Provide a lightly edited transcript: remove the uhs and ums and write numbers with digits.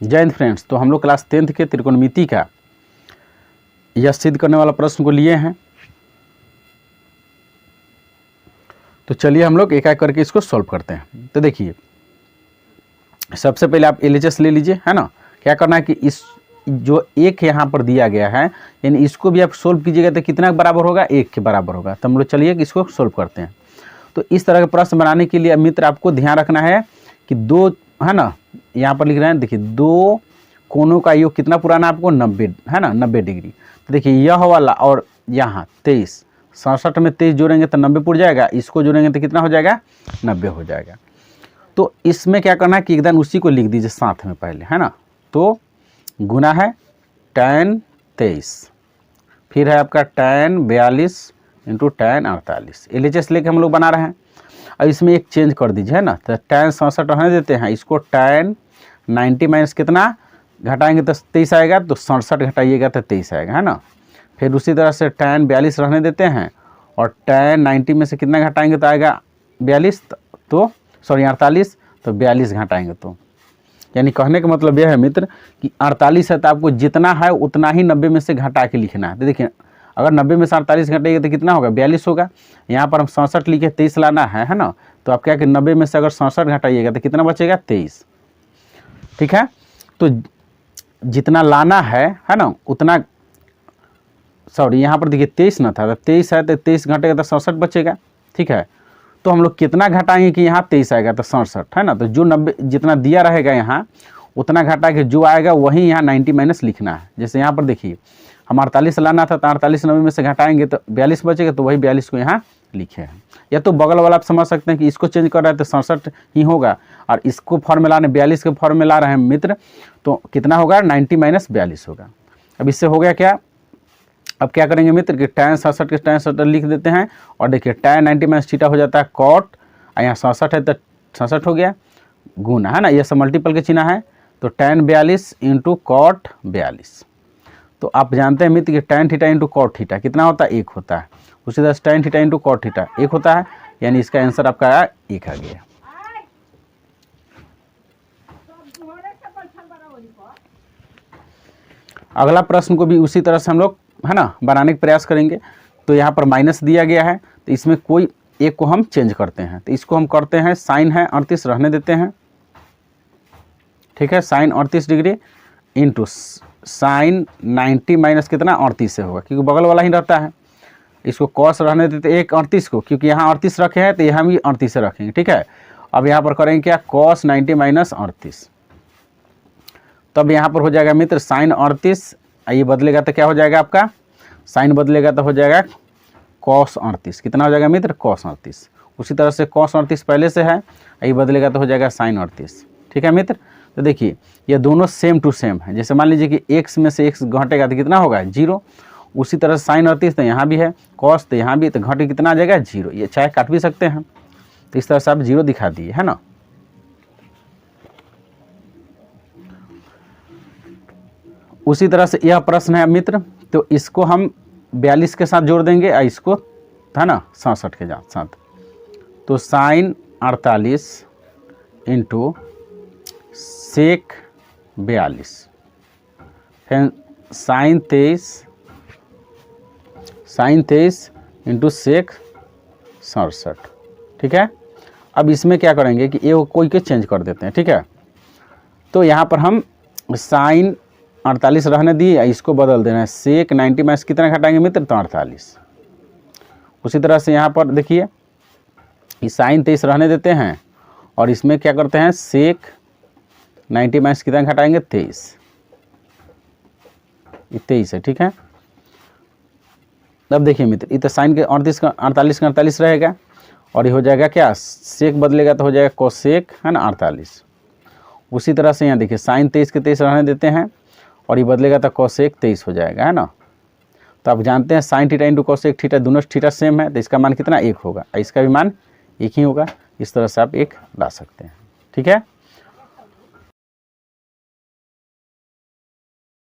जय हिंद फ्रेंड्स। तो हम लोग क्लास 10th के त्रिकोणमिति का यह सिद्ध करने वाला प्रश्न को लिए हैं। तो चलिए हम लोग एक एक करके इसको सॉल्व करते हैं। तो देखिए, सबसे पहले आप LHS ले लीजिए, है ना। क्या करना है कि इस जो एक यहाँ पर दिया गया है, यानी इसको भी आप सोल्व कीजिएगा तो कितना बराबर होगा, 1 के बराबर होगा। तो हम लोग चलिए इसको सोल्व करते हैं। तो इस तरह के प्रश्न बनाने के लिए मित्र आपको ध्यान रखना है कि दो, है ना, यहाँ पर लिख रहे हैं, देखिए दो कोनों का योग कितना पुराना आपको 90, है ना, 90 डिग्री। तो देखिए यह वाला और यहाँ 23, 67 में 23 जोड़ेंगे तो 90 पुर जाएगा, इसको जोड़ेंगे तो कितना हो जाएगा, 90 हो जाएगा। तो इसमें क्या करना है कि एकदम उसी को लिख दीजिए साथ में पहले, है ना। तो गुना है tan 23, फिर है आपका tan 42 इंटू tan 48। LHS लेके हम लोग बना रहे हैं। अब इसमें एक चेंज कर दीजिए, है ना। तो tan 67 रहने देते हैं, इसको tan 90 माइनस कितना घटाएंगे तो 23 आएगा, तो 67 घटाइएगा तो 23 आएगा, है ना। फिर उसी तरह से tan 42 रहने देते हैं और tan 90 में से कितना घटाएंगे तो आएगा 42, तो सॉरी 48, तो 42 घटाएंगे तो, यानी कहने का मतलब यह है मित्र कि 48 है तो आपको जितना है उतना ही 90 में से घटा के लिखना है। तो देखिए अगर 90 में से 48 घटाइए तो कितना होगा, 42 होगा। यहाँ पर हम 67 लिखे 23 लाना है ना। तो आप क्या कि 90 में से अगर 67 घटाइएगा तो कितना बचेगा, 23। ठीक है, तो जितना लाना है ना, उतना, सॉरी यहाँ पर देखिए 23 ना था, तो 23 है तो 23 घटेगा तो 67 बचेगा। ठीक है, तो हम लोग कितना घटाएंगे कि यहाँ 23 आएगा तो 67, है ना। तो जो 90 जितना दिया रहेगा यहाँ उतना घटा के जो आएगा वही यहाँ 90 माइनस लिखना है। जैसे यहाँ पर देखिए हम 48 लाना था तो 48 90 में से घटाएंगे तो 42 बचेगा, तो वही 42 को यहाँ लिखे हैं। या तो बगल वाला आप समझ सकते हैं कि इसको चेंज कर रहा है तो 67 ही होगा, और इसको फॉर्मूला ने 42 के फॉर्म ला रहे हैं मित्र, तो कितना होगा, 90 माइनस 42 होगा। अब इससे हो गया क्या, अब क्या करेंगे मित्र कि tan 67 के tan 67 लिख देते हैं, और देखिए tan 90 माइनस थीटा हो जाता है cot, यहाँ 67 है तो 66 हो गया, गुना, है ना, ये सब मल्टीपल के चिन्ह है। तो tan 42 इंटू cot 42। तो आप जानते हैं मित्र कि tan theta into cot theta कितना होता है, 1 होता है। उसी तरह से tan theta into cot theta 1 होता है, यानी इसका आंसर आपका 1 आ गया। अगला प्रश्न को भी उसी तरह से हम लोग, है ना, बनाने का प्रयास करेंगे। तो यहाँ पर माइनस दिया गया है, तो इसमें कोई एक को हम चेंज करते हैं। तो इसको हम करते हैं, साइन है 38 रहने देते हैं। ठीक है, sine 38 degree into sine 90 minus कितना 38 से होगा, क्योंकि बगल वाला ही रहता है। इसको कॉस रहने देते एक 38 को, क्योंकि यहाँ 38 रखे हैं तो यहाँ भी 38 से रखेंगे। ठीक है, अब यहाँ पर करेंगे क्या, कॉस 90 माइनस 38। तब यहाँ पर हो जाएगा मित्र साइन 38, ये बदलेगा तो क्या हो जाएगा आपका, साइन बदलेगा तो हो जाएगा कॉस 38। कितना हो जाएगा मित्र, कॉस 38। उसी तरह से कॉस 38 पहले से है, ये बदलेगा तो हो जाएगा साइन 38। ठीक है मित्र, तो देखिए ये दोनों सेम टू सेम है। जैसे मान लीजिए कि x में से x घटेगा तो कितना होगा, 0। उसी तरह से साइन 38 तो यहाँ भी है, कॉस तो यहाँ भी, तो घट के कितना आ जाएगा, 0। ये चाहे काट भी सकते हैं, तो इस तरह से आप 0 दिखा दिए, है ना। उसी तरह से यह प्रश्न है मित्र, तो इसको हम 42 के साथ जोड़ देंगे, और इसको, है ना, 67 के साथ। तो साइन 48 इंटू सेक 42, फिर साइन 23 इंटू सेक 67। ठीक है, अब इसमें क्या करेंगे कि ये कोई के चेंज कर देते हैं। ठीक है, तो यहाँ पर हम साइन 48 रहने दिए, इसको बदल देना है सेक 90 माइनस कितना घटाएंगे मित्र, तो 48। उसी तरह से यहाँ पर देखिए साइन 23 रहने देते हैं, और इसमें क्या करते हैं, सेक 90 माइनस कितना घटाएंगे, 23। ये 23 है। ठीक है, अब देखिए मित्र, ये तो साइन के 48 का 48 रहेगा, और ये हो जाएगा क्या, सेक बदलेगा तो हो जाएगा कोसेक, है ना, 48। उसी तरह से यहाँ देखिए साइन 23 के 23 रहने देते हैं, और ये बदलेगा तो कोसेक 23 हो जाएगा, है ना। तो आप जानते हैं sine theta into cosec theta, दोनों थीटा सेम है, तो इसका मान कितना 1 होगा, इसका भी मान 1 ही होगा। इस तरह से आप 1 ला सकते हैं। ठीक है।